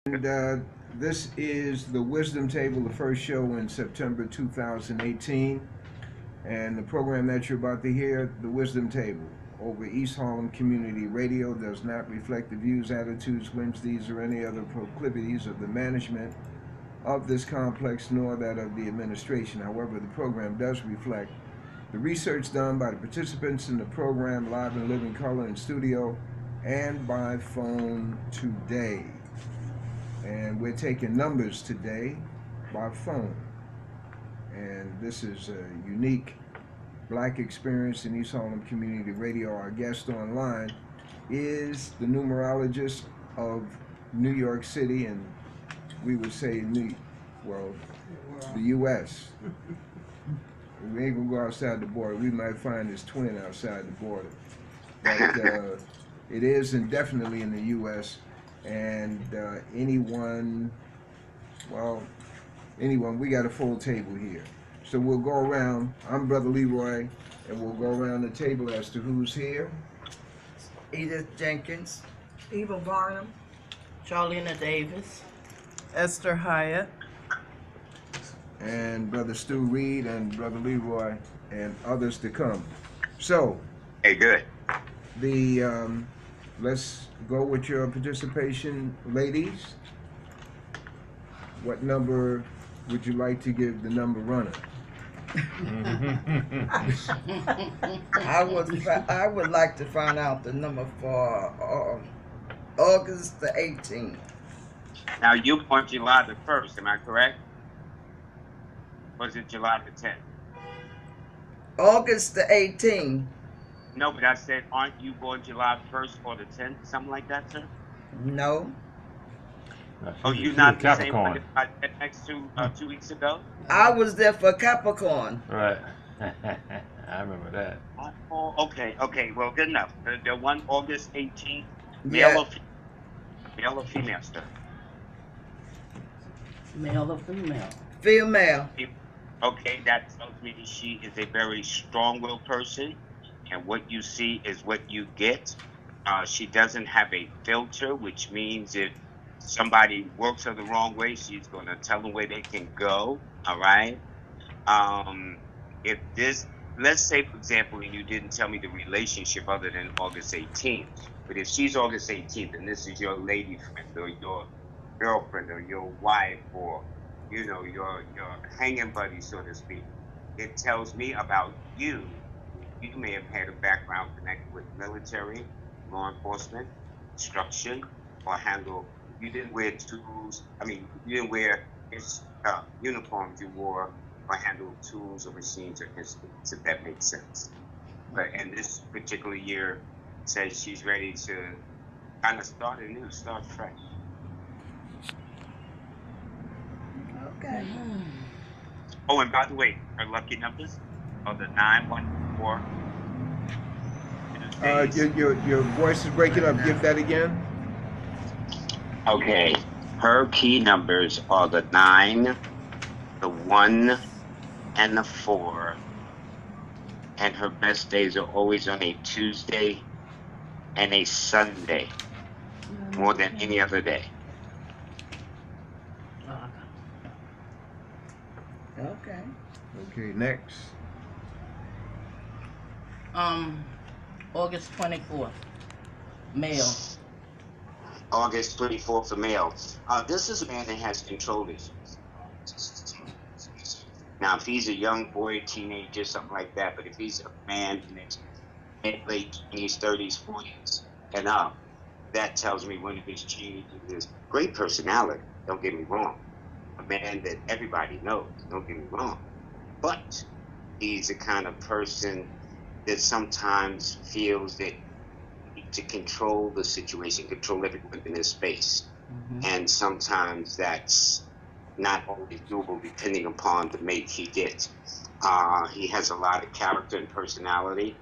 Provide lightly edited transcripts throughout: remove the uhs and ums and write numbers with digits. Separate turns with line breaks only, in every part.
And this is the Wisdom Table, the first show in September 2018. And the program that you're about to hear, the Wisdom Table, over East Harlem Community Radio, does not reflect the views, attitudes, whimsies, or any other proclivities of the management of this complex, nor that of the administration. However, the program does reflect the research done by the participants in the program, live in living color in studio and by phone today. And we're taking numbers today by phone. And this is a unique black experience in East Harlem Community Radio. Our guest online is the numerologist of New York City, and we would say the U.S. We ain't gonna go outside the border. We might find his twin outside the border. But it is indefinitely in the U.S. And anyone, we got a full table here. So we'll go around. I'm Brother Leroy, and we'll go around the table as to who's here.
Edith Jenkins,
Varnum,
Charlena Davis,
Esther, Hyatt,
and Brother Stu Reed, and Brother Leroy, and others to come. So,
hey, good.
Let's go with your participation, ladies. What number would you like to give the number runner?
I would like to find out the number for August the 18th.
Now, you on July the 1st, am I correct? Was it July the 10th?
August the 18th.
No, but I said, aren't you born July 1st or the 10th? Something like that, sir?
No.
Oh, you not the same one that I next to 2 weeks ago?
I was there for Capricorn.
Right. I remember that.
Oh, okay. Well, good enough. The one August 18th,
Yeah.
Male or female, sir?
male or female.
Female.
Okay, that tells me she is a very strong-willed person, and what you see is what you get. She doesn't have a filter, which means if somebody works her the wrong way, she's going to tell them where they can go, all right? Let's say, for example, and you didn't tell me the relationship other than August 18th, but if she's August 18th and this is your lady friend or your girlfriend or your wife or, your hanging buddy, so to speak, it tells me about you. You may have had a background connected with military, law enforcement, construction, or you didn't wear tools. You didn't wear uniforms. You wore or handled tools or machines or instruments, if that makes sense. But in this particular year, says she's ready to kind of start anew, start fresh.
Okay.
Oh, and by the way, her lucky numbers are the 914.
Your voice is breaking up. Give that again.
Okay, her key numbers are the 9, the 1, and the 4. And her best days are always on a Tuesday and a Sunday, more than any other day.
Okay.
Okay, next.
August 24th, male.
August 24th for males. This is a man that has control issues. Now, if he's a young boy, teenager, something like that, but if he's a man in his late 20s, 30s, 40s, and up, that tells me one of his changes is great personality, don't get me wrong. A man that everybody knows, don't get me wrong. But he's the kind of person that sometimes feels that to control the situation, control everyone in his space. Mm-hmm. And sometimes that's not always doable depending upon the mate he gets. He has a lot of character and personality.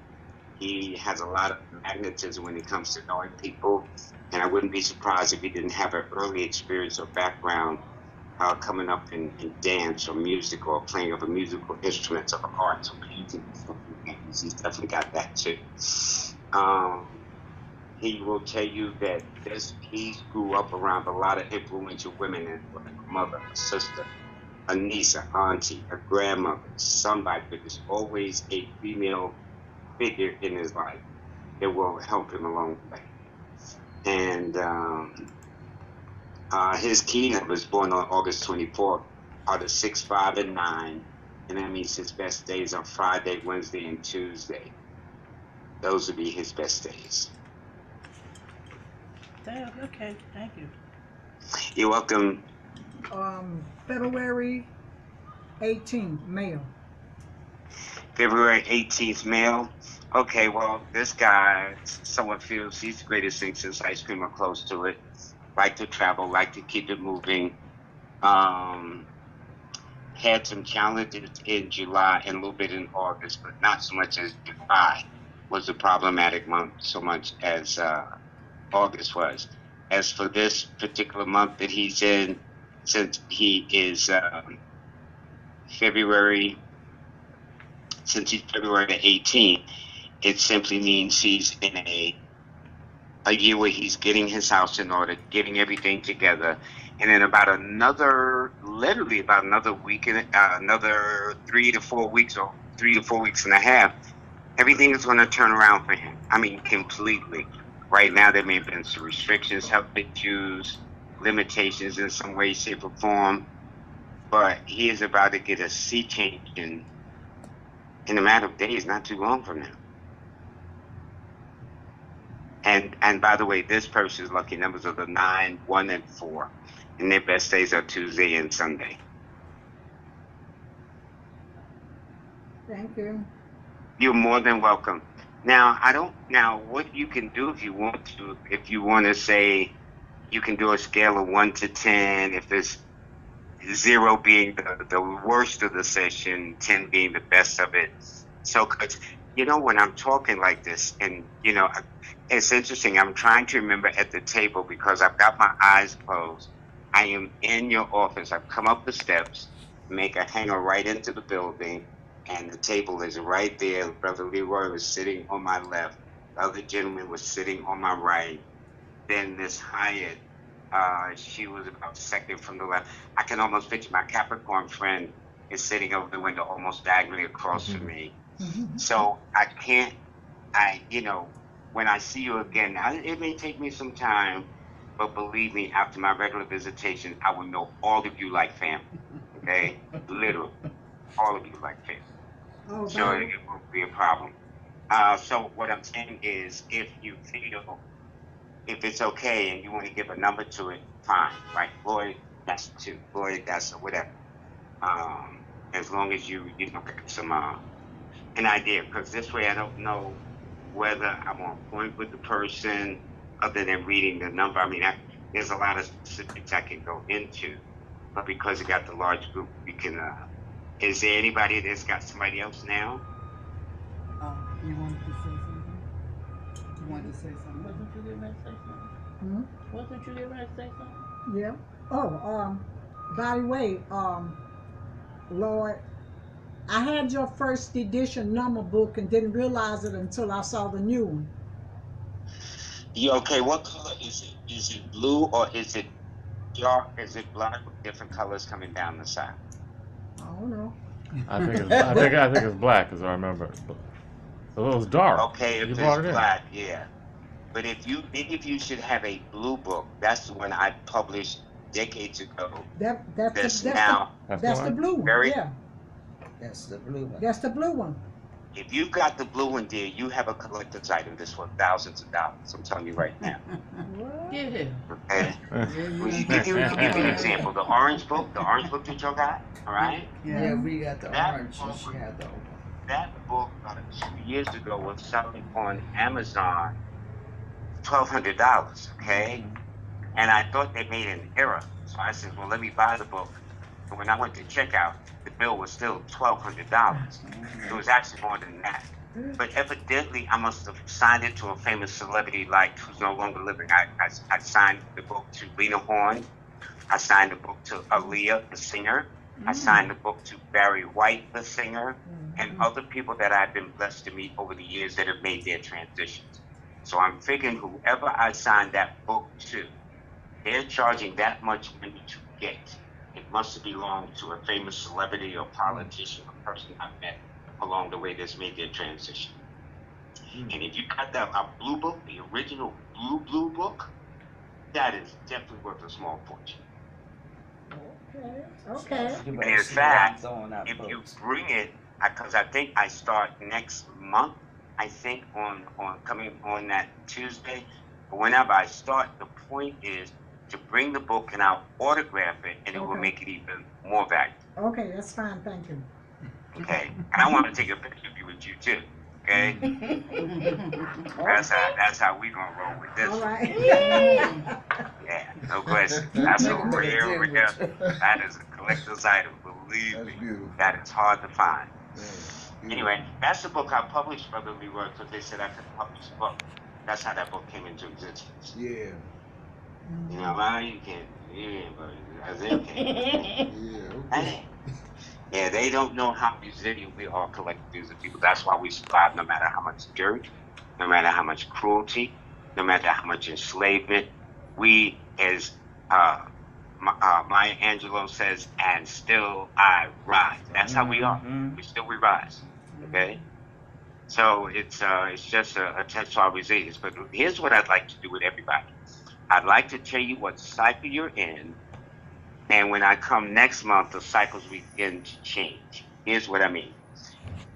He has a lot of magnetism when it comes to knowing people. And I wouldn't be surprised if he didn't have an early experience or background coming up in dance or music or playing of a musical instrument of art. So he's definitely got that too. he will tell you that he grew up around a lot of influential women, and like a mother, a sister, a niece, an auntie, a grandmother, somebody, but there's always a female figure in his life that will help him along the way. And his key number was born on August 24th, out of 6, 5, and 9. And that means his best days are Friday, Wednesday, and Tuesday. Those would be his best days.
Damn, okay, thank you.
You're welcome.
February 18th, male.
February 18th, male. Okay, well, this guy, someone feels he's the greatest thing since ice cream or close to it. Like to travel, like to keep it moving. Had some challenges in July and a little bit in August, but not so much as July was a problematic month so much as August was. As for this particular month that he's in, since he is February the 18th, it simply means he's in a year where he's getting his house in order, getting everything together, and in literally about another week and another 3 to 4 weeks, or 3 to 4 weeks and a half, everything is going to turn around for him. I mean, completely. Right now, there may have been some restrictions, health issues, limitations in some way, shape, or form, but he is about to get a sea change in a matter of days, not too long from now. And by the way, this person's lucky numbers are the 9, 1, and 4, and their best days are Tuesday and Sunday.
Thank you.
You're more than welcome. Now, what you can do if you want to say, you can do a scale of 1 to 10, if there's 0 being the worst of the session, 10 being the best of it. So, cause, when I'm talking like this, and, it's interesting, I'm trying to remember at the table because I've got my eyes closed. I am in your office. I've come up the steps, make a hanger right into the building, and the table is right there. Brother Leroy was sitting on my left. The other gentleman was sitting on my right. Then this Hyatt, she was about second from the left. I can almost picture my Capricorn friend is sitting over the window almost diagonally across from me. So when I see you again, it may take me some time, but believe me, after my regular visitation, I will know all of you like family. Okay? Literally. All of you like family.
Oh,
So it won't be a problem. So what I'm saying is, if you feel, if it's okay and you want to give a number to it, fine, right? Lloyd, that's 2. Lloyd, that's whatever. As long as you get some an idea, because this way I don't know whether I'm on point with the person other than reading the number. I mean, there's a lot of specifics I can go into, but because it got the large group, we can. Is there anybody that's got somebody else now?
You wanted to say something? You wanted to say something?
Wasn't you getting ready to say something? Wasn't you getting ready to say something?
Yeah. Oh, by the way, Lloyd, I had your first edition number book and didn't realize it until I saw the new one.
Yeah, okay, what color is it? Is it blue or is it dark? Is it black with different colors coming down the side?
I don't know.
I think it's black, as I remember. So it was dark.
Okay, if it's black, yeah. But if you should have a blue book, that's the one I published decades ago.
That's the blue one. Yeah.
That's the blue one.
That's the blue one.
If you got the blue one, dear, you have a collector's item that's worth thousands of dollars. I'm telling you right now.
Yeah.
Okay. Give you an example. The orange book that y'all got, all right?
Yeah, we got the orange and she had the old one.
That book about 2 years ago was selling on Amazon $1,200, okay? And I thought they made an error. So I said, well, let me buy the book. And when I went to checkout, the bill was still $1,200. It was actually more than that. But evidently, I must have signed it to a famous celebrity like who's no longer living. I signed the book to Lena Horne. I signed the book to Aaliyah, the singer. I signed the book to Barry White, the singer, and other people that I've been blessed to meet over the years that have made their transitions. So I'm figuring whoever I sign that book to, they're charging that much money to get. It must have belonged to a famous celebrity or politician or person I met along the way that's made their transition. And if you got a blue book, the original blue book, that is definitely worth a small fortune.
Okay.
You
And
better
in
see what I'm
fact,
throwing out
if you
books.
bring it, because I think I start next month, I think on coming on that Tuesday, but whenever I start, the point is to bring the book and I'll autograph it, and it will
Okay.
make it even more valuable.
Okay, that's fine. Thank you.
Okay, and I want to take a picture of you with you too. Okay, that's how we gonna roll with this.
All right.
Yeah, no question. That's a
Make a better
rare.
deal with you.
That is a collector's item. Believe
That's
me,
beautiful.
that is hard to find.
Yeah.
Anyway, that's the book I published, Brother Leroy, because they said I could publish a book. That's how that book came into existence.
Yeah.
You know, well, you can't, but that's okay.
Yeah. Okay.
Yeah, they don't know how resilient we are collectors of people. That's why we survive no matter how much dirt, no matter how much cruelty, no matter how much enslavement. We, as Maya Angelou says, and still I rise. That's how we are. We rise. Okay? So it's just a test to our resilience. But here's what I'd like to do with everybody. I'd like to tell you what cycle you're in, and when I come next month, the cycles begin to change. Here's what I mean.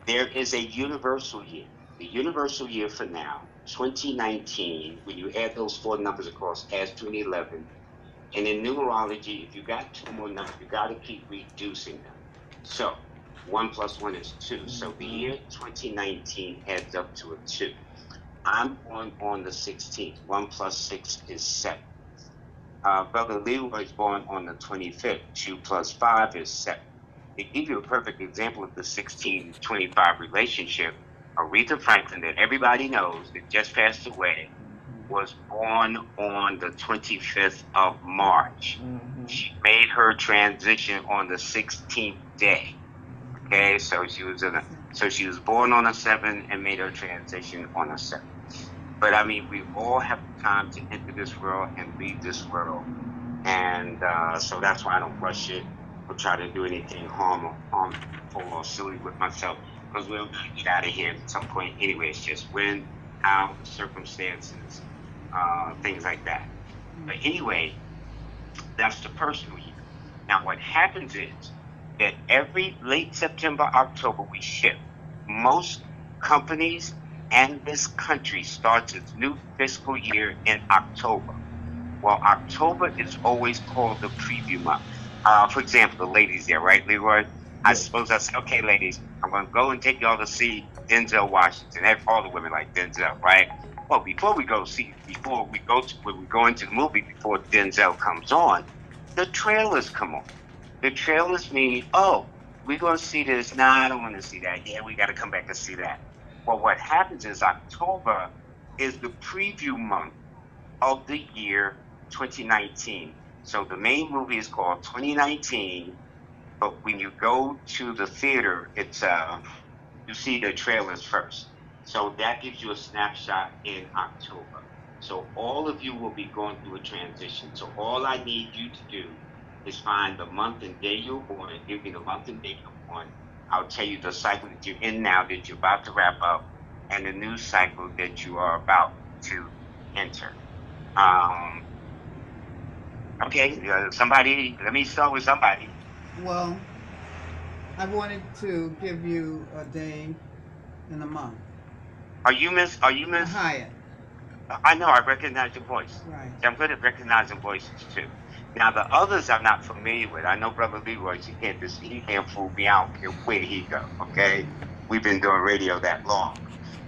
There is a universal year. The universal year for now, 2019, when you add those 4 numbers across, adds to an 11. And in numerology, if you got 2 more numbers, you got to keep reducing them. So 1 plus 1 is 2. So the year 2019 adds up to a 2. I'm born on the 16th. 1 plus 6 is 7. Brother Leroy is born on the 25th. 2 plus 5 is 7. To give you a perfect example of the 16-25 relationship, Aretha Franklin, that everybody knows, that just passed away, was born on the 25th of March. She made her transition on the 16th day. Okay, so she was born on a 7 and made her transition on a 7. But I mean, we all have time to enter this world and leave this world, and so that's why I don't rush it or try to do anything harmful or silly with myself, because we'll get out of here at some point anyway. It's just when, how, the circumstances, things like that. But anyway, that's the personal year. Now, what happens is that every late September, October, we shift. Most companies and this country starts its new fiscal year in October. Well, October is always called the preview month. For example, the ladies there, right, Leroy? I suppose I said, okay, ladies, I'm going to go and take y'all to see Denzel Washington. All the women like Denzel, right? Well, before we go into the movie, before Denzel comes on, the trailers come on. The trailers mean, oh, we're going to see this. Nah, I don't want to see that. Yeah, we got to come back and see that. Well, what happens is October is the preview month of the year 2019. So the main movie is called 2019, but when you go to the theater, it's you see the trailers first. So that gives you a snapshot in October. So all of you will be going through a transition. So all I need you to do is find the month and day you're born, and give me the month and day you're born. I'll tell you the cycle that you're in now, that you're about to wrap up, and the new cycle that you are about to enter. Okay, somebody, let me start with somebody.
Well, I wanted to give you a day in a month.
Are you Miss?
Hyatt.
I know, I recognize your voice.
Right.
I'm good at recognizing voices too. Now the others I'm not familiar with. I know Brother Leroy, he can't fool me. I don't care where he go. Okay, we've been doing radio that long.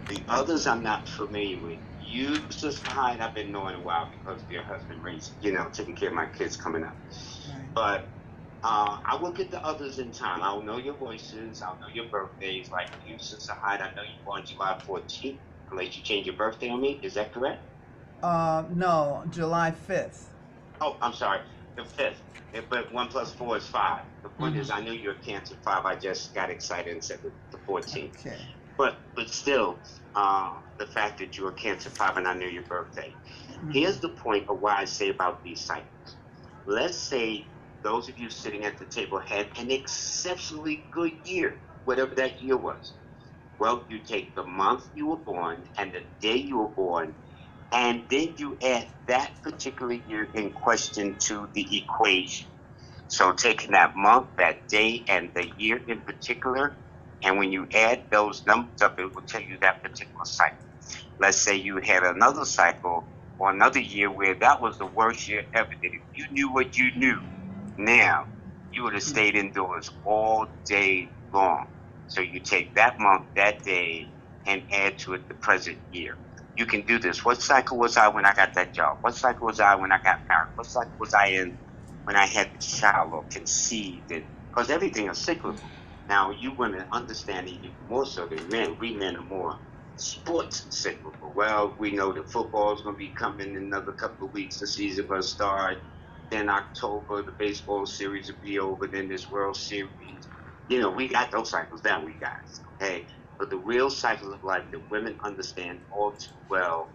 The others I'm not familiar with. You, Sister Hyatt, I've been knowing a while because of your husband raised, taking care of my kids coming up.
Right.
But I will get the others in time. I'll know your voices. I'll know your birthdays. Like you, Sister Hyatt, I know you're born July 14th. Unless you change your birthday on me. Is that correct?
No, July 5th.
Oh, I'm sorry. The 5th. But 1 plus 4 is 5. The point is, I knew you were Cancer 5. I just got excited and said the 14th.
Okay.
But still, the fact that you're a Cancer 5 and I know your birthday. Here's the point of why I say about these cycles. Let's say those of you sitting at the table had an exceptionally good year, whatever that year was. Well, you take the month you were born and the day you were born, and then you add that particular year in question to the equation. So taking that month, that day, and the year in particular, and when you add those numbers up, it will tell you that particular cycle. Let's say you had another cycle or another year where that was the worst year ever. That if you knew what you knew now, you would have stayed indoors all day long. So you take that month, that day, and add to it the present year. You can do this. What cycle was I when I got that job? What cycle was I when I got married? What cycle was I in when I had the child or conceived? Because everything is cyclical. Now, you women understand even more so than men. We men are more sports cyclical. Well, we know that football is going to be coming in another couple of weeks. The season will start. Then October, the baseball series will be over. Then this World Series. You know, we got those cycles down, we guys. Okay? But the real cycles of life that women understand all too well,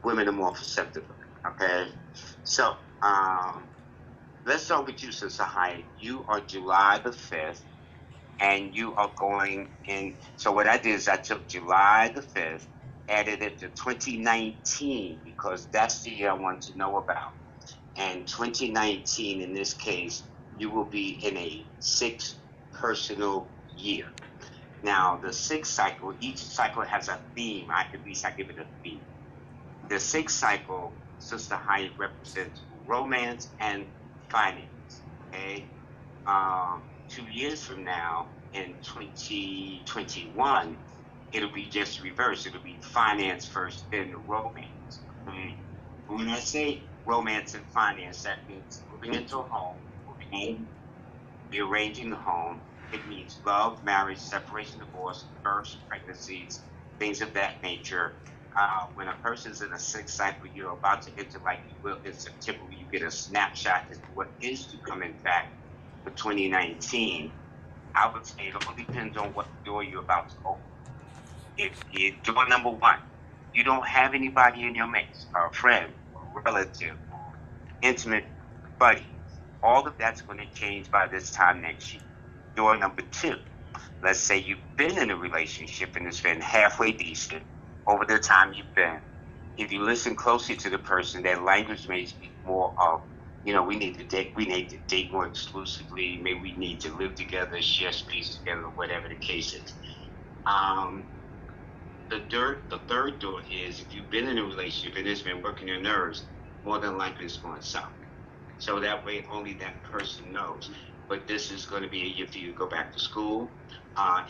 women are more perceptive. Okay? So, let's start with you, Sister Hyatt. You are July the 5th, and you are going in. So what I did is I took July the 5th, added it to 2019, because that's the year I want to know about. And 2019, in this case, you will be in a 6 personal year. Now, the 6 cycle, each cycle has a theme. At least I give it a theme. The 6 cycle, Sister Hyatt, represents romance and finance. Okay? 2 years from now, in 2021, it'll be just reverse. It'll be finance first, then the romance. Okay? When I say romance and finance, that means moving into a home, rearranging the home. It means love, marriage, separation, divorce, births, pregnancies, things of that nature. When a person's in a 6 cycle, you're about to enter, like you will in September, you get a snapshot as to what is to come in fact for 2019. I would say it all depends on what door you're about to open. If door number 1, you don't have anybody in your mix, or a friend, or a relative, or intimate buddy, all of that's going to change by this time next year. Door number 2, let's say you've been in a relationship and it's been halfway decent over the time you've been. If you listen closely to the person, their language may speak more of, you know, we need to date more exclusively, maybe we need to live together, share space together, whatever the case is. The third door is, if you've been in a relationship and it's been working your nerves, more than likely it's going south. So that way only that person knows. But this is going to be a year for you to go back to school.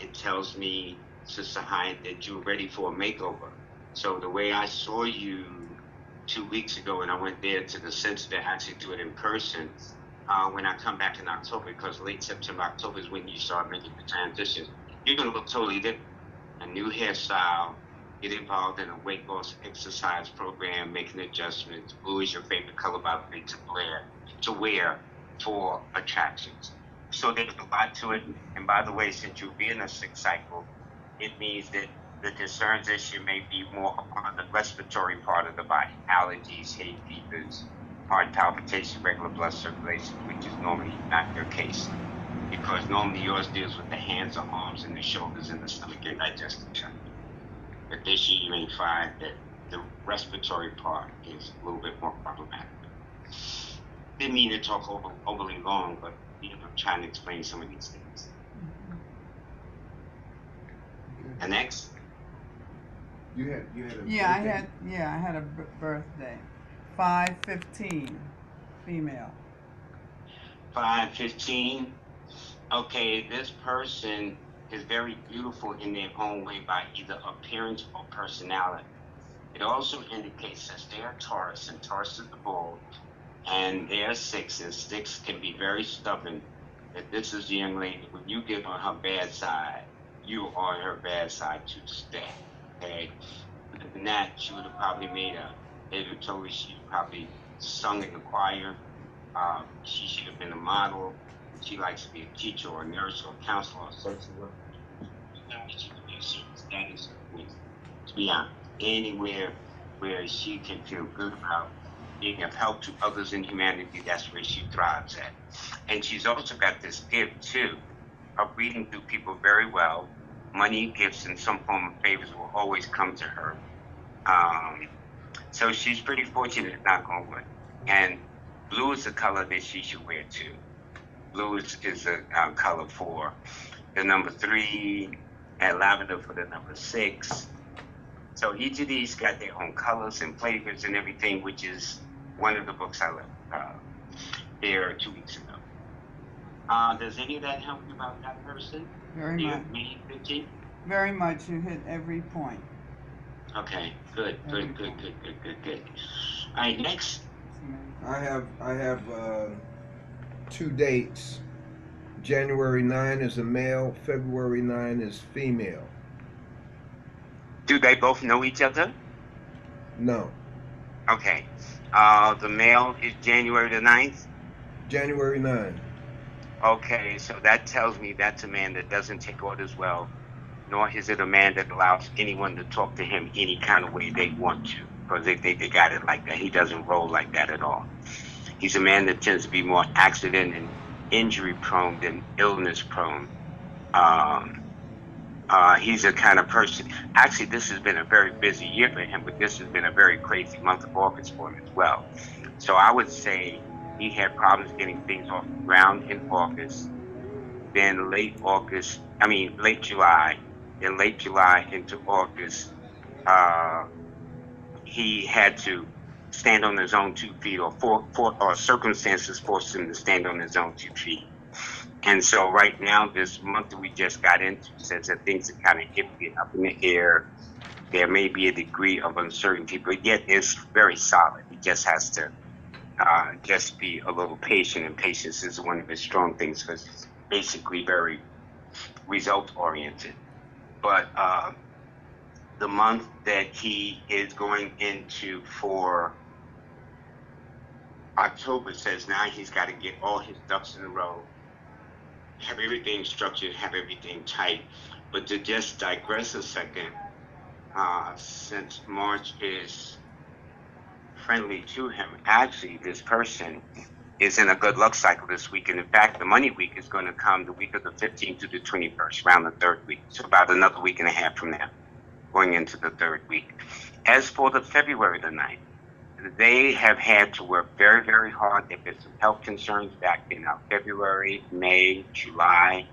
It tells me, Sister Hyatt, that you're ready for a makeover. So the way I saw you 2 weeks ago, and I went there to the center to actually do it in person, when I come back in October, because late September, October is when you start making the transition, you're going to look totally different. A new hairstyle, get involved in a weight loss exercise program, making adjustments. Blue is your favorite color, by the way, to wear for attractions. So there's a lot to it. And by the way, since you'll be in a 6 cycle, it means that the concerns issue may be more upon the respiratory part of the body. Allergies, hay fevers, heart palpitation, regular blood circulation, which is normally not your case. Because normally yours deals with the hands, the arms, and the shoulders, and the stomach and digestive tract. But this year you may find that the respiratory part is a little bit more problematic. Didn't mean to talk overly long, but I'm trying to explain some of these things. And next,
You had a
I had a birthday. 5/15, female.
5/15. Okay, this person is very beautiful in their own way by either appearance or personality. It also indicates that they are Taurus, and Taurus is the bull, and they are 6, and 6 can be very stubborn. That this is the young lady, when you get on her bad side, you are on her bad side to stay. Okay? Other than that, she would have probably made Edith told me she probably sung in the choir. She should have been a model. She likes to be a teacher or a nurse or a counselor or a social worker. She could be a that is her place. To be honest, anywhere where she can feel good about being of help to others in humanity, that's where she thrives at. And she's also got this gift too of reading through people very well. Money, gifts, and some form of favors will always come to her. So she's pretty fortunate, knock on wood. And blue is the color that she should wear too. Blue is a color for the number 3, and lavender for the number 6. So each of these got their own colors and flavors and everything, which is one of the books I left there 2 weeks ago. Does any of that help you about that person?
Very much.
Me, 15?
Very much. You hit every point.
Okay, good. All right, next.
I have 2 dates. January 9 is a male, February 9 is female.
Do they both know each other?
No.
Okay. The male is January the 9th?
January 9.
Okay, so that tells me that's a man that doesn't take orders well, nor is it a man that allows anyone to talk to him any kind of way they want to, because they think they got it like that. He doesn't roll like that at all. He's a man that tends to be more accident and injury prone than illness prone. He's a kind of person. Actually, this has been a very busy year for him, but this has been a very crazy month of August for him as well. So I would say he had problems getting things off the ground in August, then late July, then late July into August, he had to stand on his own 2 feet, or circumstances forced him to stand on his own 2 feet. And so right now, this month that we just got into says that things are kind of iffy, up in the air. There may be a degree of uncertainty, but yet it's very solid. He just has to just be a little patient, and patience is one of his strong things because he's basically very result-oriented. But the month that he is going into for October says now he's got to get all his ducks in a row, have everything structured, have everything tight. But to just digress a second, since March is friendly to him, actually this person is in a good luck cycle this week. And in fact, the money week is going to come the week of the 15th to the 21st, around the 3rd week. So about another week and a half from now, going into the 3rd week. As for the February the 9th, they have had to work very, very hard. They've had some health concerns back in February, May, July.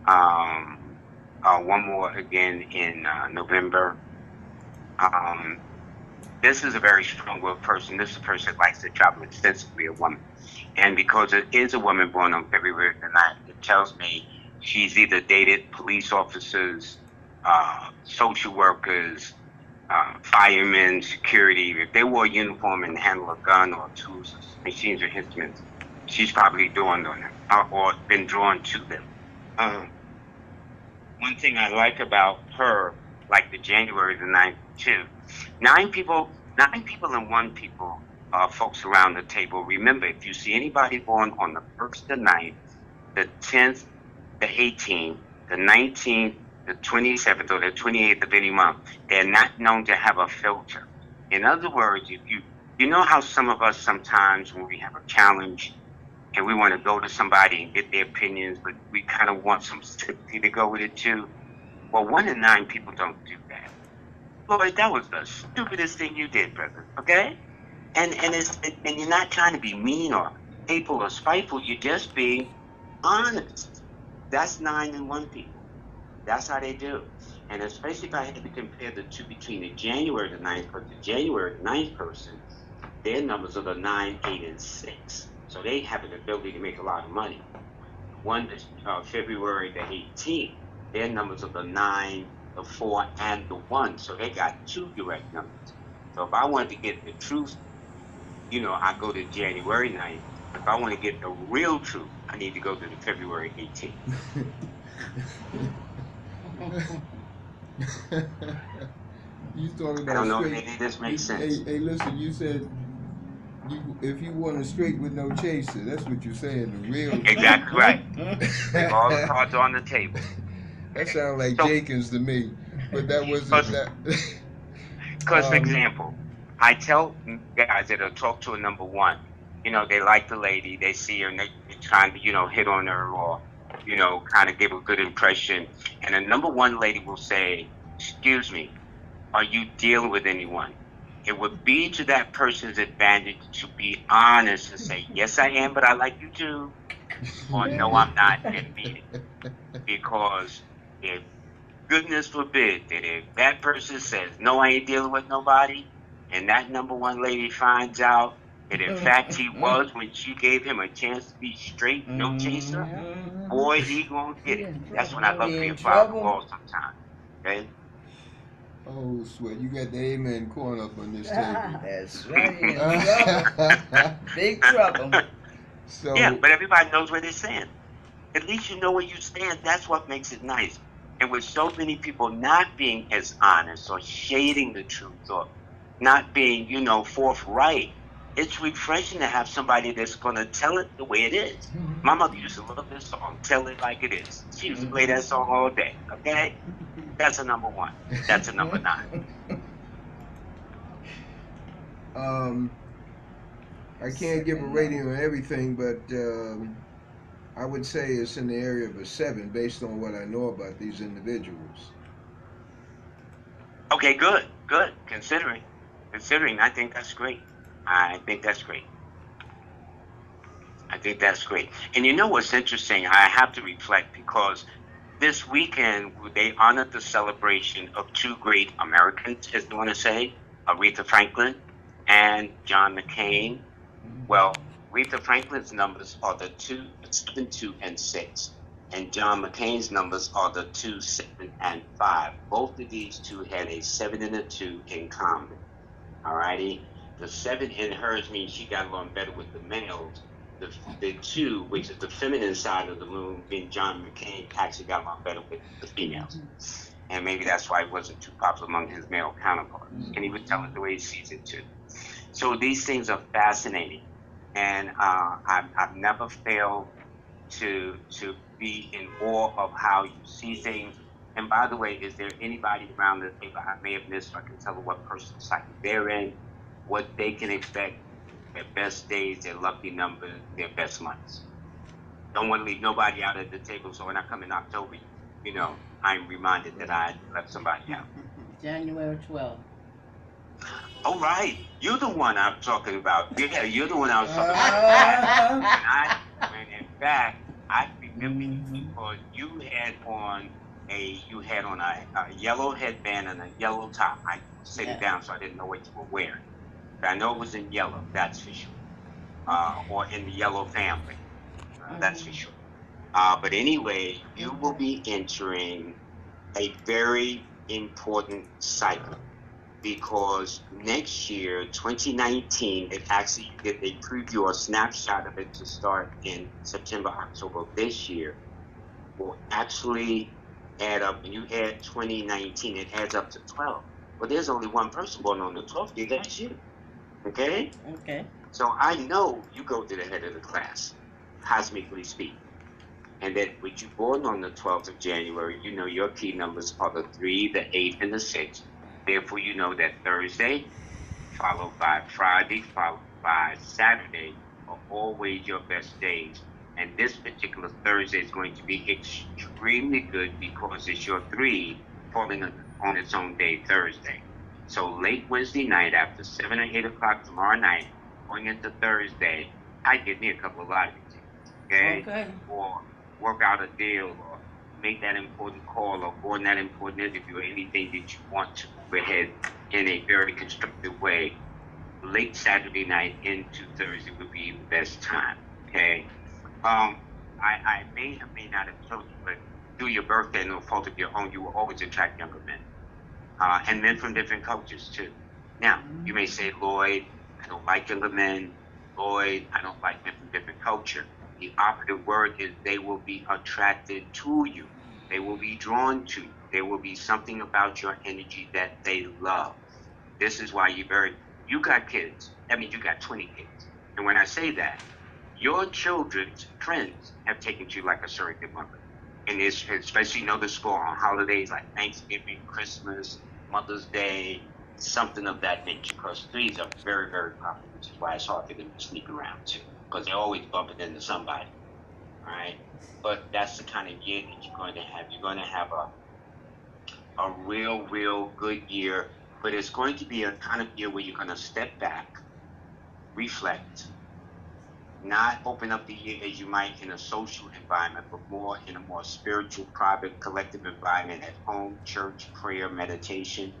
One more again in November. This is a very strong-willed person. This is a person that likes to travel extensively, a woman. And because it is a woman born on February the 9th, it tells me she's either dated police officers, social workers, firemen, security. If they wore a uniform and handle a gun or tools, machines or instruments, she's probably doing them or been drawn to them. One thing I like about her, like the January the 9th too, 9 people and 1 people, folks around the table. Remember, if you see anybody born on the 1st, the 9th, the 10th, the 18th, the 19th, the 27th, or the 28th of any month, they're not known to have a filter. In other words, if you know how some of us sometimes when we have a challenge and we want to go to somebody and get their opinions, but we kind of want some sympathy to go with it too? Well, 1 in 9 people don't do that. Lloyd, that was the stupidest thing you did, brother, okay? And you're not trying to be mean or hateful or spiteful, you're just being honest. That's 9 and 1 people. That's how they do. And especially if I had to compare the two between the January the 9th person, the January the 9th person, their numbers are the 9, 8, and 6. So they have an ability to make a lot of money. One is February the 18th, their numbers are the 9, the 4, and the 1. So they got 2 direct numbers. So if I wanted to get the truth, I go to January 9th. If I want to get the real truth, I need to go to the February 18th.
You talking about
I don't know
straight,
if this makes sense.
Hey, listen, you said if you want a straight with no chaser, that's what you're saying, the real.
Exactly right. All the cards on the table.
That sounds like
So-
Jenkins to me. But that wasn't that.
Because, for example, I tell guys that will talk to a number one, they like the lady, they see her, and they're trying to, hit on her or, kind of give a good impression. And a number one lady will say, "Excuse me, are you dealing with anyone?" It would be to that person's advantage to be honest and say, "Yes, I am, but I like you too." Or, "No, I'm not, and mean it." Because if goodness forbid that if that person says, "No, I ain't dealing with nobody," and that number one lady finds out that in fact he was when she gave him a chance to be straight, no chaser, boy, he gonna get it. That's when I love to be a fireball sometimes. Okay?
Oh, sweat. You got the amen corn up on this table.
That's right. In trouble. Big trouble.
So,
yeah, but everybody knows where they stand. At least you know where you stand. That's what makes it nice. And with so many people not being as honest or shading the truth or not being, forthright, it's refreshing to have somebody that's going to tell it the way it is. My mother used to love this song, "Tell It Like It Is." She used to play that song all day, okay? That's a number one. That's a number 9.
I can't give a rating on everything, but I would say it's in the area of a 7 based on what I know about these individuals.
Okay, good. Considering, I think that's great. I think that's great. And you know what's interesting? I have to reflect because this weekend they honored the celebration of 2 great Americans, as they want to say, Aretha Franklin and John McCain. Well, Aretha Franklin's numbers are the 2, 7, 2, and 6. And John McCain's numbers are the 2, 7, and 5. Both of these two had a 7 and a 2 in common. Alrighty? The 7 in hers means she got along better with the males. The 2, which is the feminine side of the moon, being John McCain, actually got along better with the females. And maybe that's why he wasn't too popular among his male counterparts. And he would tell it the way he sees it too. So these things are fascinating. And I've never failed to be in awe of how you see things. And by the way, is there anybody around the table I may have missed so I can tell them what personal cycle they're in, what they can expect, their best days, their lucky numbers, their best months? Don't want to leave nobody out at the table so when I come in October, I'm reminded that I left somebody out.
January 12th.
All right, you're the one I'm talking about. Yeah, you're the one I was talking about. And in fact, I remember you because you had on a yellow headband and a yellow top. I set it down so I didn't know what you were wearing. But I know it was in yellow, that's for sure. Or in the yellow family, that's for sure. But anyway, you will be entering a very important cycle. Because next year, 2019, they preview or snapshot of it to start in September, October of this year, will actually add up. When you add 2019, it adds up to 12. Well, there's only one person born on the 12th day, that's you. Okay?
Okay.
So I know you go to the head of the class, cosmically speaking. And that with you born on the 12th of January, your key numbers are the 3, the 8, and the 6. Therefore, you know that Thursday, followed by Friday, followed by Saturday, are always your best days. And this particular Thursday is going to be extremely good because it's your 3 falling on its own day, Thursday. So late Wednesday night, after 7 or 8 o'clock tomorrow night, going into Thursday, I'd get me a couple of lottery tickets, okay? Or work out a deal, or make that important call, or go on that important interview, or anything that you want to move ahead in a very constructive way. Late Saturday night into Thursday would be the best time, okay? I may or may not have told you, but through your birthday, no fault of your own, you will always attract younger men. And men from different cultures, too. Now, you may say, Lloyd, I don't like younger men. Lloyd, I don't like men from different culture. The operative word is they will be attracted to you. They will be drawn to you. There will be something about your energy that they love. This is why you got kids. That means you got 20 kids. And when I say that, your children's friends have taken to you like a surrogate mother. And it's especially noticeable on holidays like Thanksgiving, Christmas, Mother's Day, something of that nature. Because threes are very, very popular, which is why it's hard for them to sneak around too. Because they're always bumping into somebody. All right? But that's the kind of year that you're going to have. You're going to have a real, real good year. But it's going to be a kind of year where you're going to step back, reflect, not open up the year as you might in a social environment, but more in a more spiritual, private, collective environment at home, church, prayer, meditation.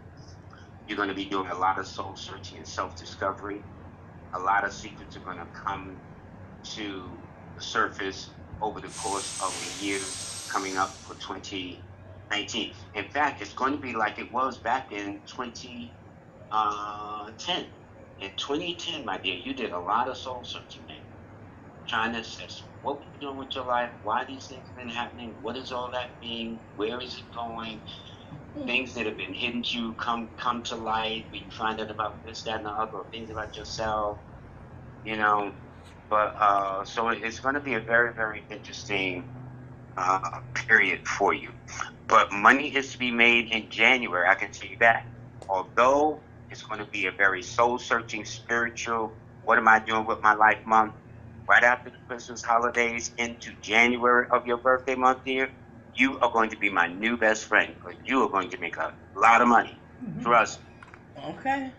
You're going to be doing a lot of soul searching and self-discovery. A lot of secrets are going to come to the surface over the course of the years coming up for 2019. In fact, it's going to be like it was back in 2010. In 2010, my dear, you did a lot of soul searching, man. Trying to assess what we're doing with your life, why these things have been happening, what does all that mean, where is it going, things that have been hidden to you come to light, when you find out about this, that, and the other, or things about yourself, you know. But so it's going to be a very, very interesting period for you. But money is to be made in January, I can tell you that. Although it's going to be a very soul-searching, spiritual, what am I doing with my life month, right after the Christmas holidays into January of your birthday month, dear, you are going to be my new best friend because you are going to make a lot of money. Trust me.
Okay.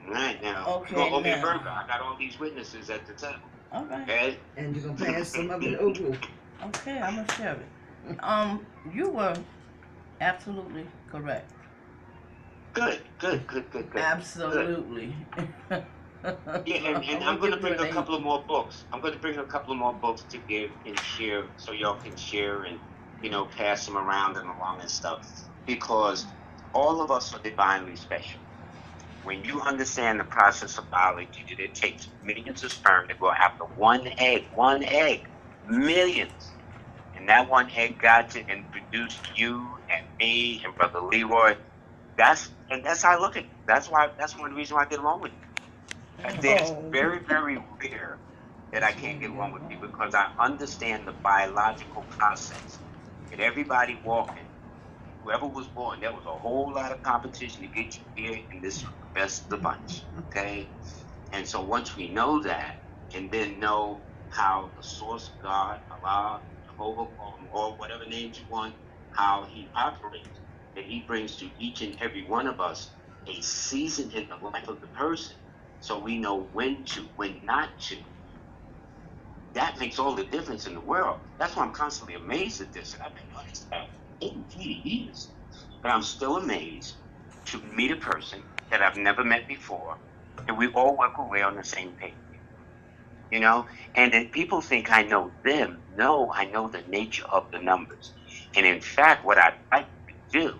All right, now.
Okay,
You're going to owe me a
now.
burger. I got all these witnesses at the table.
Okay.
Okay?
And you're going to pass some of it over.
Okay, I'm gonna share it. You were absolutely correct.
Good.
Absolutely.
Yeah, and I'm going to bring a couple of more books. I'm going to bring a couple of more books to give and share so y'all can share and, you know, pass them around and along and stuff. Because all of us are divinely special. When you understand the process of biology, that it takes millions of sperm to go after one egg, millions. And that one egg got it and produced you and me and Brother Leroy. That's how I look at it. That's one of the reasons why I get along with you. It's very, very rare that I can't get along with you because I understand the biological process. And everybody walking, whoever was born, there was a whole lot of competition to get you here, and this was the best of the bunch, okay? And so once we know that, and then know how the source of God, Allah, Jehovah, or whatever names you want, how he operates, that he brings to each and every one of us a season in the life of the person, so we know when to, when not to. That makes all the difference in the world. That's why I'm constantly amazed at this. And I've been doing this about 80 years. But I'm still amazed to meet a person that I've never met before, and we all work away on the same page. You know? And then people think I know them. No, I know the nature of the numbers. And in fact, what I'd like to do,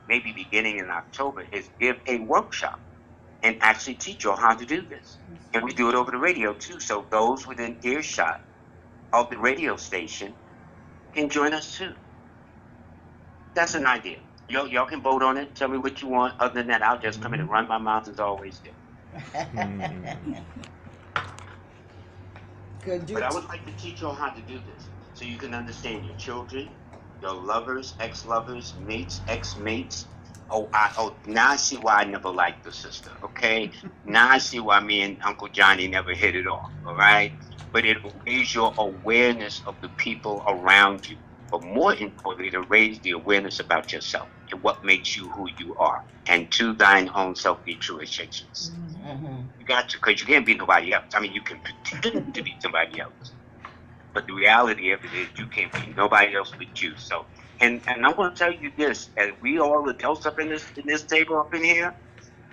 maybe beginning in October, is give a workshop and actually teach you all how to do this. And we do it over the radio too. So those within earshot of the radio station can join us too. That's an idea. Y'all can vote on it. Tell me what you want. Other than that, I'll just come in and run my mouth as I always do. But I would like to teach you all how to do this so you can understand your children, your lovers, ex-lovers, mates, ex-mates. Now I see why I never liked the sister, okay? Now I see why me and Uncle Johnny never hit it off, all right? But it will raise your awareness of the people around you. But more importantly, to raise the awareness about yourself and what makes you who you are. And to thine own self be true, as Shakespeare says. You got to, because you can't be nobody else. I mean, you can pretend to be somebody else. But the reality of it is you can't be nobody else but you. So, and I'm going to tell you this, as we all adults up in this table up in here,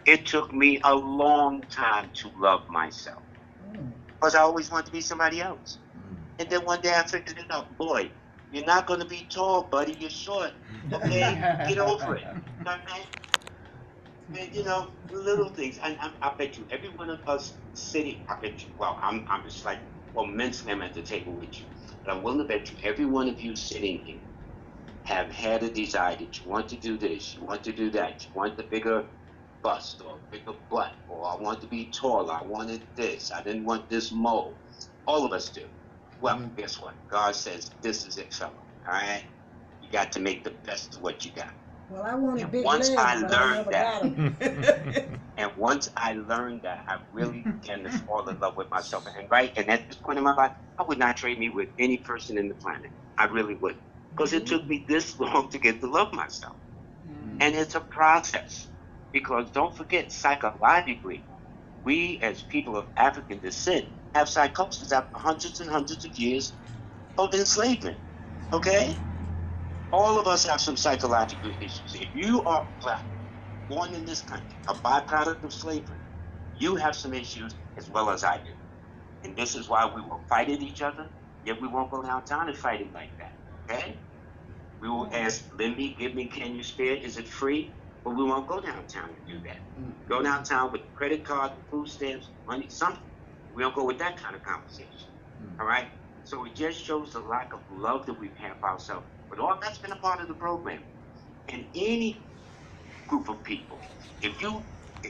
it took me a long time to love myself. Because I always wanted to be somebody else. And then one day I figured it out. Boy, you're not going to be tall, buddy. You're short. Okay? Get over it. Okay? And, you know, little things. I bet you every one of us sitting, I bet you, well, I'm just like, well, mentally I'm at the table with you. But I'm willing to bet you every one of you sitting here have had a desire that you want to do this, you want to do that, you want the bigger bust or bigger butt, or I want to be taller, I wanted this, I didn't want this mole. All of us do. Well, guess what? God says, this is it, fella. All right, you got to make the best of what you got.
Well, I wanted
And
big
once
legs,
I
but I
learned
never
that,
got 'em.
and once I learned that, I really began to fall in love with myself. And at this point in my life, I would not trade me with any person in the planet. I really would, because it took me this long to get to love myself. And it's a process, because don't forget, psychologically, we as people of African descent have psychosis after hundreds and hundreds of years of enslavement. Okay? All of us have some psychological issues. If you are black, born in this country, a byproduct of slavery, you have some issues as well as I do. And this is why we will fight at each other, yet we won't go downtown and fight it like that. Okay? We will ask, lend me, give me, can you spare? Is it free? But we won't go downtown and do that. Go downtown with credit card, food stamps, money, something. We don't go with that kind of conversation. All right? So it just shows the lack of love that we have for ourselves. But all that's been a part of the program. And any group of people, if you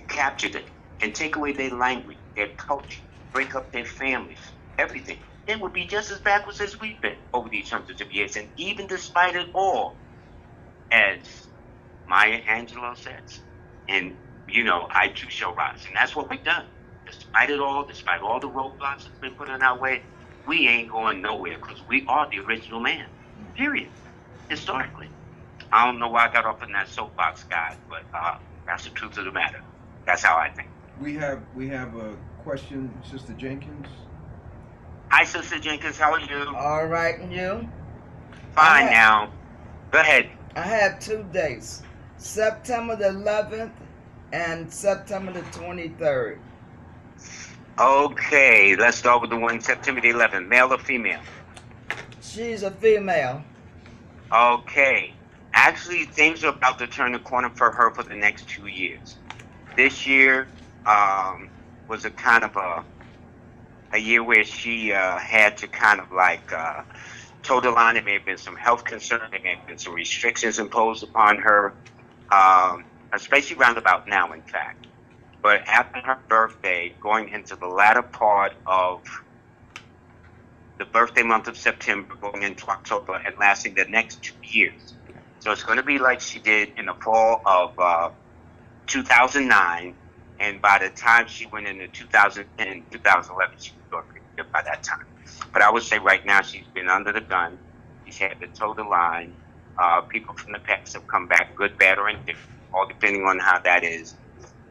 capture them and take away their language, their culture, break up their families, everything, it would be just as backwards as we've been over these hundreds of years. And even despite it all, as Maya Angelou says, and I too shall rise. And that's what we've done. Despite it all, despite all the roadblocks that's been put in our way, we ain't going nowhere, because we are the original man. Period. Historically. I don't know why I got off in that soapbox, guys, but that's the truth of the matter. That's how I think.
We have a question, Sister Jenkins.
Hi, Sister Jenkins. How are you?
All right, and you?
Fine now. Go ahead.
I have 2 dates, September the 11th and September the 23rd.
Okay, let's start with the one September the 11th. Male or female?
She's a female.
Okay. Actually, things are about to turn the corner for her for the next 2 years. This year was a kind of a year where she had to kind of toe the line. There may have been some health concerns. There may have been some restrictions imposed upon her, especially round about now, in fact. But after her birthday, going into the latter part of the birthday month of September, going into October, and lasting the next 2 years. So it's going to be like she did in the fall of 2009, and by the time she went into 2010, 2011, she was doing pretty good by that time. But I would say right now she's been under the gun. She's had to toe the line. People from the past have come back, good, bad, or indifferent, all depending on how that is.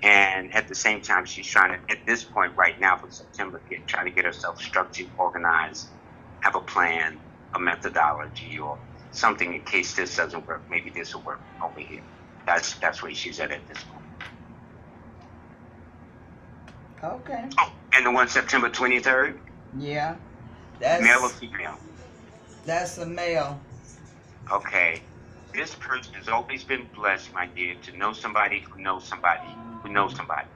And at the same time, she's trying to, at this point right now for September, trying to get herself structured, organized, have a plan, a methodology, or something in case this doesn't work. Maybe this will work over here. That's where she's at this point.
Okay.
Oh, and the one September 23rd?
Yeah.
Male or female?
That's a male.
Okay. This person has always been blessed, my dear, to know somebody who knows somebody who knows somebody.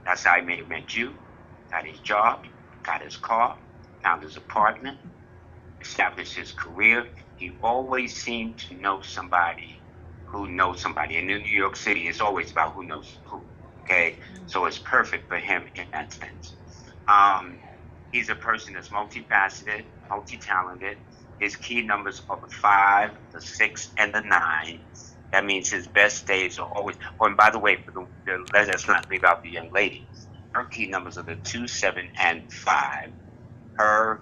That's how he may have met you, got his job, got his car, found his apartment, established his career. He always seemed to know somebody who knows somebody. And in New York City, it's always about who knows who, okay? So it's perfect for him in that sense. He's a person that's multifaceted, multi-talented. His key numbers are the 5, the 6, and the 9. That means his best days are always. Oh, and by the way, let's not leave out the young lady. Her key numbers are the 2, 7, and 5. Her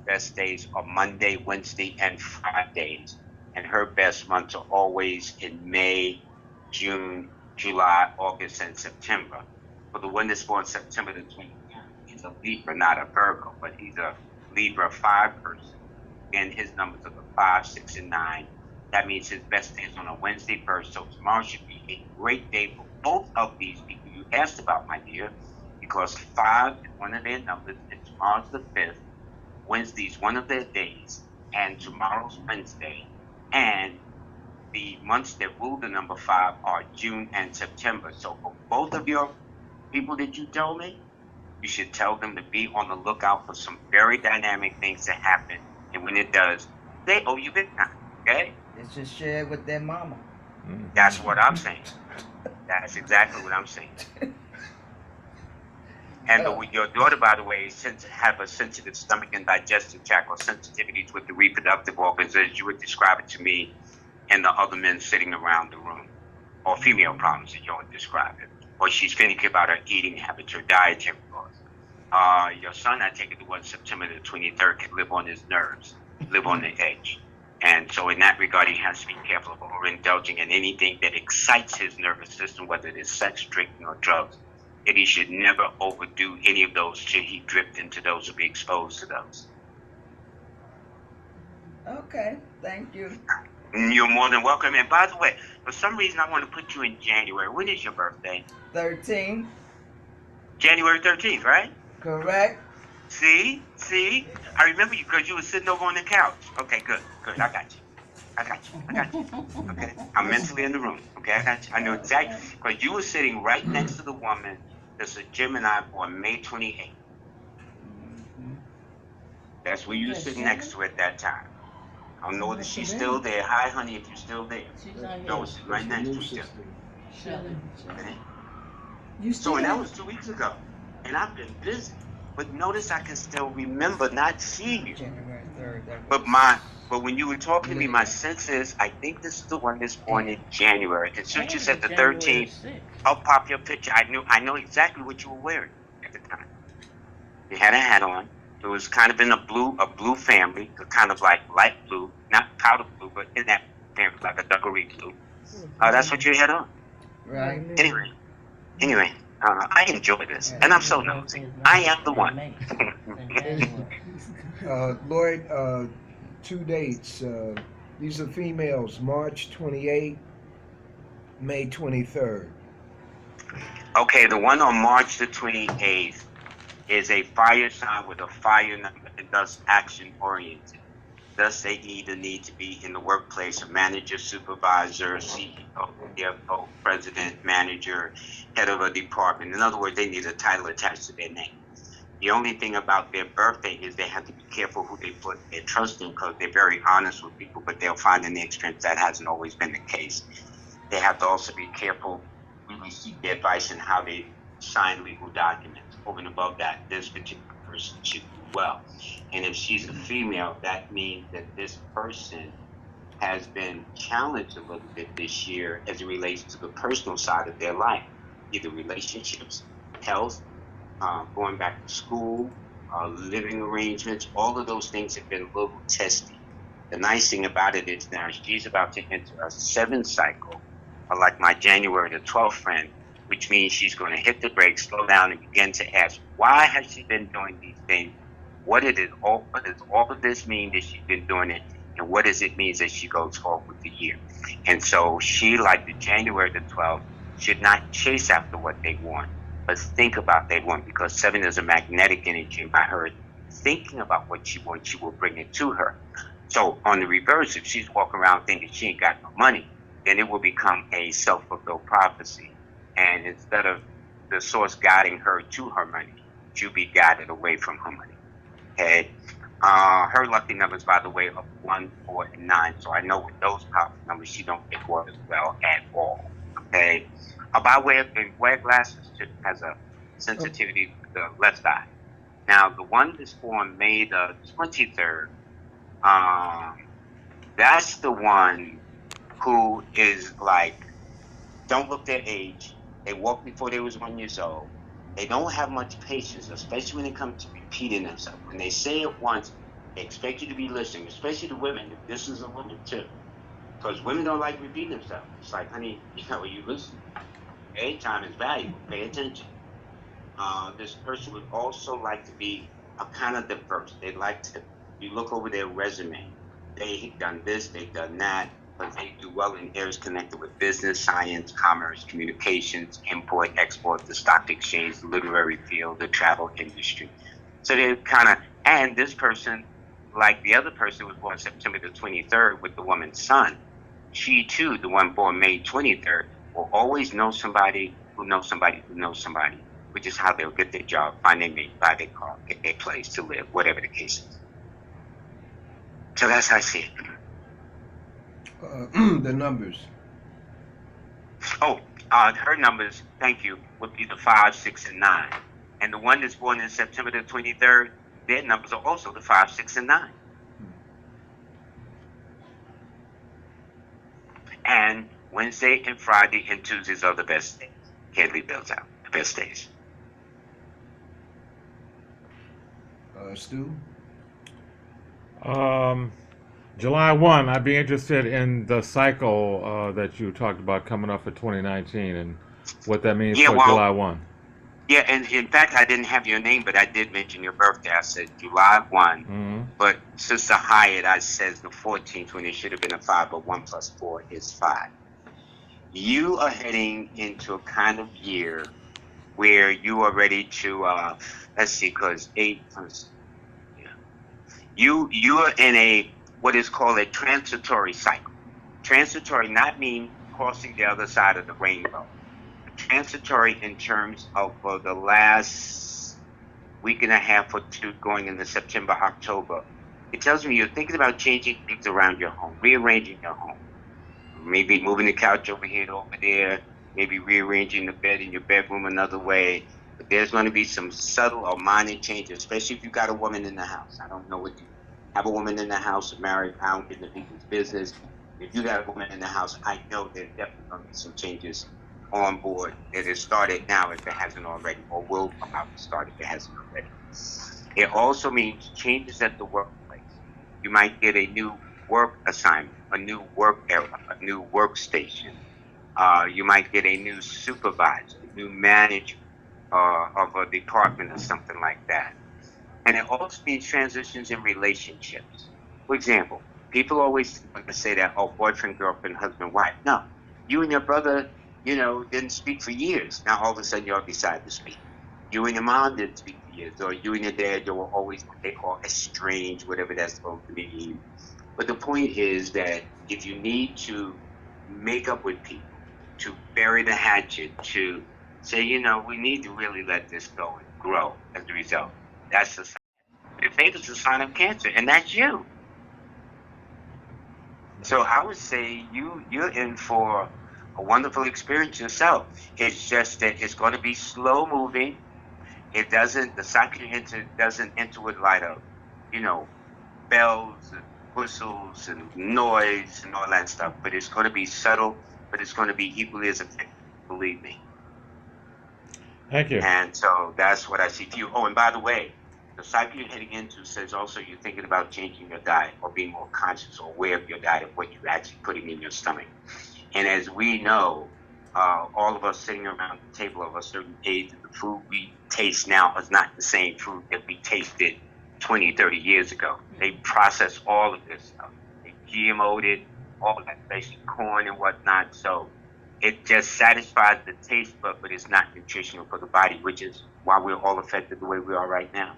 best days are Monday, Wednesday, and Fridays. And her best months are always in May, June, July, August, and September. For the one that's born September the 23rd, he's a Libra, not a Virgo, but he's a Libra 5 person. And his numbers are the 5, 6, and 9. That means his best day is on a Wednesday first. So tomorrow should be a great day for both of these people you asked about, my dear, because 5 is one of their numbers, and tomorrow's the 5th. Wednesday's one of their days, and tomorrow's Wednesday. And the months that rule the number 5 are June and September. So for both of your people that you told me, you should tell them to be on the lookout for some very dynamic things to happen. And when it does, they owe you big time, okay?
They should share it with their mama.
That's what I'm saying. That's exactly what I'm saying. And
Oh.
your daughter, by the way, have a sensitive stomach and digestive tract or sensitivities with the reproductive organs, as you would describe it to me, and the other men sitting around the room, or female problems, as you would describe it. Or she's finicky about her eating habits or dietary laws. Your son, I take it, the one September the 23rd, can live on his nerves, live on the edge. And so in that regard, he has to be careful of overindulging in anything that excites his nervous system, whether it is sex, drinking, or drugs. And he should never overdo any of those should he drift into those or be exposed to those.
Okay, thank you.
You're more than welcome. And by the way, for some reason, I want to put you in January. When is your birthday?
13,
January 13th, right?
correct?
See? I remember you because you were sitting over on the couch. Okay, good. I got you. Okay? I'm mentally in the room. Okay, I got you. I know exactly. Because you were sitting right next to the woman that's a Gemini born May 28th. That's where you were sitting next to at that time. I don't know whether she's still there. Hi, honey, if you're still there.
She's not here.
No, she's right next to each other.
Shelley.
Okay?
You
So,
still
and that was 2 weeks ago. And I've been busy. But notice I can still remember not seeing you.
January 3rd.
But when you were talking to me, my sense is, I think this is the one that's born in January. And since you said the 13th, I'll pop your picture. I know exactly what you were wearing at the time. You had a hat on. It was kind of in a blue family, kind of like light blue, not powder blue, but in that family, like a dungaree blue. That's what you had on.
Right.
Anyway, I enjoy this, and I'm so nosy. I am the one.
Lloyd, 2 dates. These are females, March 28th, May 23rd.
Okay, the one on March the 28th is a fire sign with a fire number and thus action oriented. Thus, they either need to be in the workplace, a manager, supervisor, CEO, CFO, president, manager, head of a department. In other words, they need a title attached to their name. The only thing about their birthday is they have to be careful who they put their trust in because they're very honest with people, but they'll find in their experience that hasn't always been the case. They have to also be careful when they seek their advice in how they sign legal documents. Over and above that, this particular person should do well. And if she's a female, that means that this person has been challenged a little bit this year as it relates to the personal side of their life, either relationships, health, going back to school, living arrangements. All of those things have been a little testy. The nice thing about it is now she's about to enter a 7th cycle, like my January the 12th friend, which means she's going to hit the brakes, slow down, and begin to ask, why has she been doing these things? What does all of this mean that she's been doing it? And what does it mean that she goes forward with the year? And so she, like the January the 12th, should not chase after what they want, but think about they want, because 7 is a magnetic energy. By her thinking about what she wants, she will bring it to her. So on the reverse, if she's walking around thinking she ain't got no money, then it will become a self-fulfilled prophecy. And instead of the source guiding her to her money, she'll be guided away from her money. Okay. Her lucky numbers, by the way, are 1, 4, and 9. So I know with those powerful numbers, she don't get well as well at all. Okay. By way of wear glasses, she has a sensitivity to the left eye. Now, the one that's born May the 23rd, that's the one who is like, don't look their age. They walked before they was 1 year old. They don't have much patience, especially when it comes to repeating themselves. When they say it once, they expect you to be listening, especially the women. This is a woman too. Because women don't like repeating themselves. It's like, honey, are you listening? Okay, time is valuable. Pay attention. This person would also like to be a kind of diverse. They'd like to, you look over their resume. They've done this, they've done that. But they do well in areas connected with business, science, commerce, communications, import, export, the stock exchange, the literary field, the travel industry. So they're kind of, and this person, like the other person who was born September the 23rd with the woman's son, she too, the one born May 23rd, will always know somebody who knows somebody who knows somebody, which is how they'll get their job, find their mate, buy their car, get their place to live, whatever the case is. So that's how I see it.
The numbers.
Her numbers, thank you, would be the 5, 6, and 9. And the one that's born in September the 23rd, their numbers are also the 5, 6, and 9. And Wednesday and Friday and Tuesdays are the best days. Can't leave those out. The best days.
Stu?
July 1, I'd be interested in the cycle that you talked about coming up for 2019 and what that means for July 1.
Yeah, and in fact, I didn't have your name, but I did mention your birthday. I said July 1.
Mm-hmm.
But Sister Hyatt, I said the 14th when it should have been a 5, but 1 plus 4 is 5. You are heading into a kind of year where you are ready to, let's see, because 8 plus, yeah. You are in a, what is called a transitory cycle. Transitory not mean crossing the other side of the rainbow. Transitory in terms of for the last week and a half or two going into September, October. It tells me you're thinking about changing things around your home, rearranging your home. Maybe moving the couch over here to over there, maybe rearranging the bed in your bedroom another way. But there's going to be some subtle or minor changes, especially if you got a woman in the house. I don't know what you have a woman in the house or married, I don't get into people's business. If you got a woman in the house, I know there's definitely going to be some changes on board that has started now if it hasn't already, or will come out to start if it hasn't already. It also means changes at the workplace. You might get a new work assignment, a new work area, a new workstation. You might get a new supervisor, a new manager of a department or something like that. And it also means transitions in relationships. For example, people always want to say that, oh, boyfriend, girlfriend, husband, wife. No, you and your brother, didn't speak for years. Now all of a sudden y'all decide to speak. You and your mom didn't speak for years, or you and your dad, you were always what they call estranged, whatever that's supposed to mean. But the point is that if you need to make up with people, to bury the hatchet, to say, we need to really let this go and grow as a result, that's the sign. Your faith is a sign of Cancer, and that's you. So I would say you're in for a wonderful experience yourself. It's just that it's going to be slow moving. The cycle doesn't enter with light of, bells and whistles and noise and all that stuff. But it's going to be subtle, but it's going to be equally as effective, believe me.
Thank you.
And so that's what I see for you. Oh, and by the way, the cycle you're heading into says also you're thinking about changing your diet or being more conscious or aware of your diet, of what you're actually putting in your stomach. And as we know, all of us sitting around the table of a certain age, the food we taste now is not the same food that we tasted 20, 30 years ago. They process all of this stuff. They GMO'd it, all that, especially corn and whatnot. So it just satisfies the taste bud, but it's not nutritional for the body, which is why we're all affected the way we are right now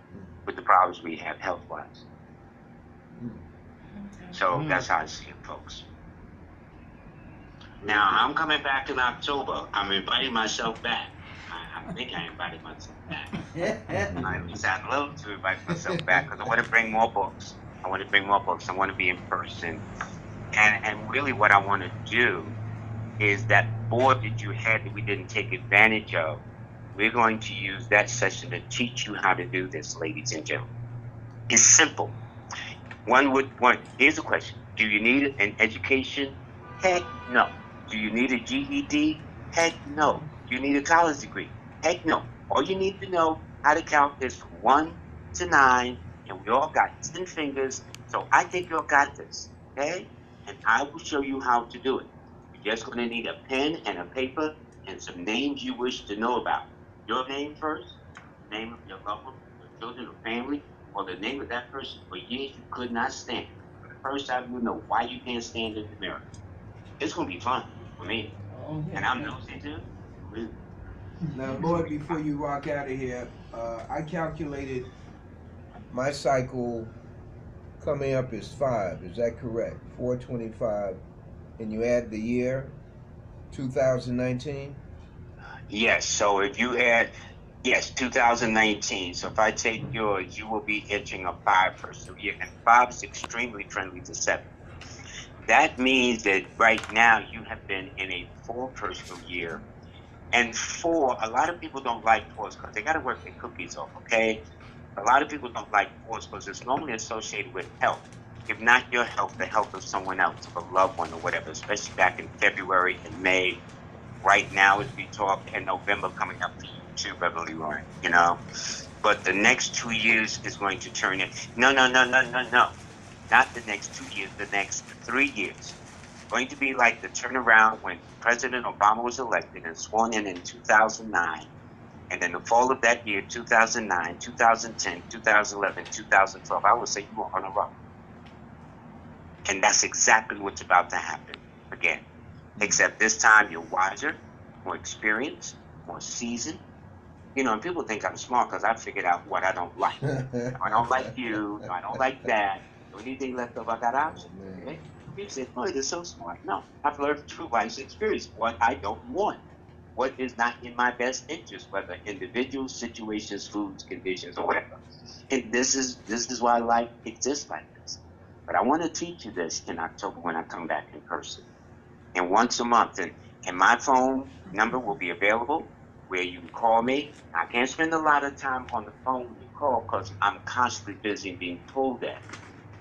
with the problems we have health-wise. So that's how I see it, folks. Now, I'm coming back in October. I'm inviting myself back. I think I invited myself back. At least I'd love to invite myself back because I want to bring more books. I want to be in person. And really what I want to do is that board that you had that we didn't take advantage of, we're going to use that session to teach you how to do this, ladies and gentlemen. It's simple. Here's a question. Do you need an education? Heck no. Do you need a GED? Heck no. Do you need a college degree? Heck no. All you need to know how to count is 1 to 9, and we all got 10 fingers, so I think you all got this, okay? And I will show you how to do it. You're just going to need a pen and a paper and some names you wish to know about. Your name first, the name of your loved one, your children or family, or the name of that person for years you could not stand. For the first time you know why you can't stand in the mirror. It's going to be fun for me. And I'm nosy too. Really.
Now, Lloyd, before you rock out of here, I calculated my cycle coming up is 5. Is that correct? 425. And you add the year, 2019?
Yes, so if you add, 2019. So if I take yours, you will be entering a 5 personal year. And 5 is extremely friendly to 7. That means that right now you have been in a 4 personal year And 4, a lot of people don't like 4s because they got to work their cookies off, okay? A lot of people don't like 4s because it's normally associated with health. If not your health, the health of someone else, of a loved one or whatever, especially back in February and May. Right now, as we talk, and November coming up for you too, Brother Leroy, you know? But the next 2 years is going to turn it. No. Not the next 2 years, the next 3 years. Going to be like the turnaround when President Obama was elected and sworn in 2009. And in the fall of that year, 2009, 2010, 2011, 2012, I would say you were on a roll. And that's exactly what's about to happen again. Except this time you're wiser, more experienced, more seasoned. You know, and people think I'm smart because I figured out what I don't like. I don't like you. I don't like that. Anything left over, I got options. Okay? People say, "Boy, they're so smart." No, I've learned through life's experience what I don't want, what is not in my best interest, whether individuals, situations, foods, conditions, or whatever. And this is why life exists like this. But I want to teach you this in October when I come back in person. And once a month, and my phone number will be available where you can call me. I can't spend a lot of time on the phone when you call because I'm constantly busy and being pulled at.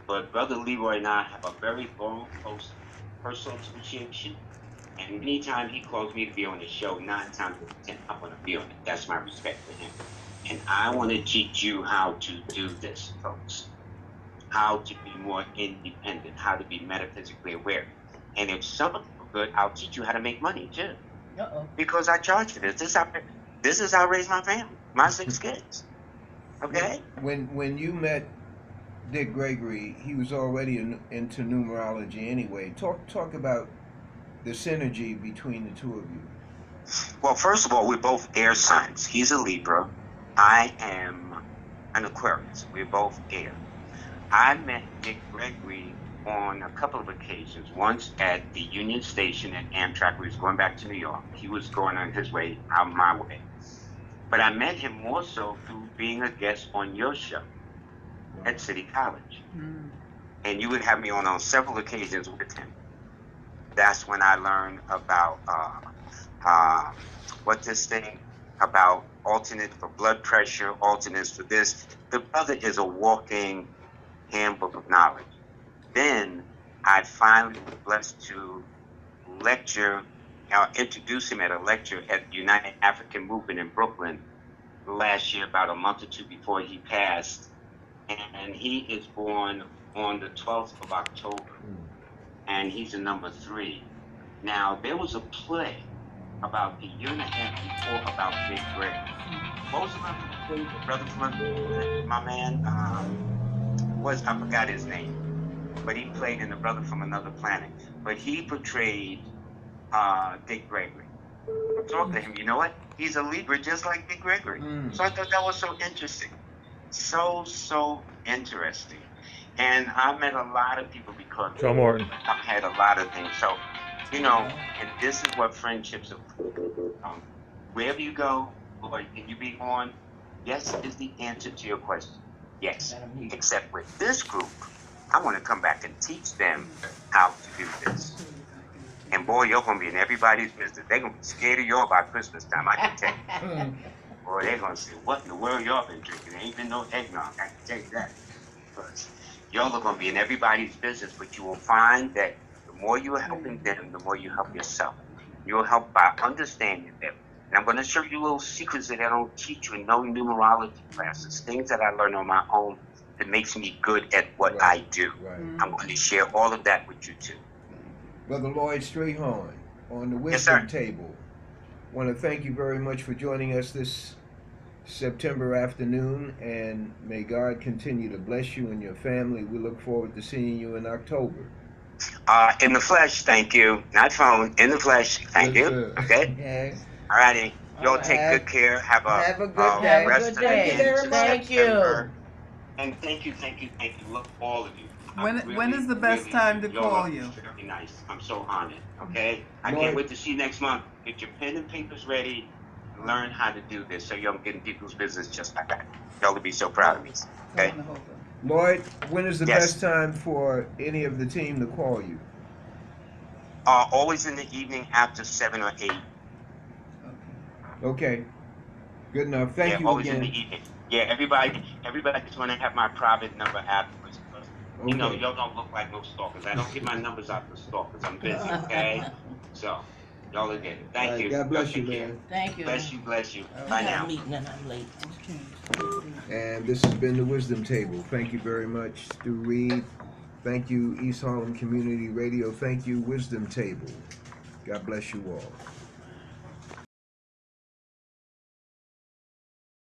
But Brother Leroy and I have a very long, close personal association. And anytime he calls me to be on the show, 9 times out of 10, I'm going to be on it. That's my respect for him. And I want to teach you how to do this, folks. How to be more independent, how to be metaphysically aware. And if some of you are good, I'll teach you how to make money too. Because I charge for this. This is how I raise my family, my 6 kids. Okay?
When you met Dick Gregory, he was already into numerology anyway. Talk about the synergy between the two of you.
Well, first of all, we're both air signs. He's a Libra. I am an Aquarius. We're both air. I met Dick Gregory on a couple of occasions. Once at the Union Station at Amtrak. We was going back to New York. He was going on his way, out my way. But I met him more so through being a guest on your show at City College. And you would have me on several occasions with him. That's when I learned about about alternate for blood pressure, alternates for this. The brother is a walking handbook of knowledge. Then I finally was blessed to introduce him at a lecture at the United African Movement in Brooklyn last year, about a month or 2 before he passed. And he is born on the 12th of October. And he's a number 3. Now, there was a play about a year and a half before about Dick Gregory. Most of them played the brother from my man, I forgot his name, but he played in The Brother from Another Planet. But he portrayed Dick Gregory. I talked to him, you know what? He's a Libra just like Dick Gregory. So I thought that was so interesting. So interesting. And I met a lot of people because
Joe Morton.
I've had a lot of things. So, you know, and this is what friendships are for. Wherever you go, Lloyd, can you be on? Yes is the answer to your question. Yes. Except with this group, I want to come back and teach them how to do this. And boy, you're going to be in everybody's business. They're going to be scared of y'all by Christmas time, I can tell you. Boy, they're going to say, what in the world y'all been drinking? There ain't been no eggnog, I can tell you that. But y'all are going to be in everybody's business, but you will find that the more you're helping them, the more you help yourself. You'll help by understanding them. And I'm going to show you little secrets that I don't teach you in no numerology classes, things that I learned on my own that makes me good at what I do. I'm going to share all of that with you too.
Brother Lloyd Strayhorn on the Wisdom Table. Want to thank you very much for joining us this September afternoon, and may God continue to bless you and your family. We look forward to seeing you in October.
In the flesh, thank you. Not phone, in the flesh, thank you.
Sir.
Okay?
Yes.
All righty. Y'all take good care. Have a
good day.
rest of the
Thank you very
day.
much. Thank you.
And thank you. Look, all of you.
When is the best time to call you?
Very nice. I'm so honored. Okay? I can't wait to see you next month. Get your pen and papers ready. Learn how to do this so y'all get in people's business just like that. Y'all will be so proud of me. Okay?
Lloyd, when is the best time for any of the team to call you?
Always in the evening after 7 or 8.
Okay. Good enough. Thank
Yeah,
you
always in the
again.
evening. Yeah, everybody just want to have my private number afterwards. You know,
Okay.
y'all don't look like no stalkers. I don't give my numbers out to stalkers. I'm busy, okay? So, y'all will get it.
All
Thank
right.
you.
God
Y'all
bless you,
take care.
man.
Thank you.
Bless you, bless you.
I
Bye
got
now.
a meeting and I'm late.
And this has been the Wisdom Table. Thank you very much, Stu Reed. Thank you, East Harlem Community Radio. Thank you, Wisdom Table. God bless you all.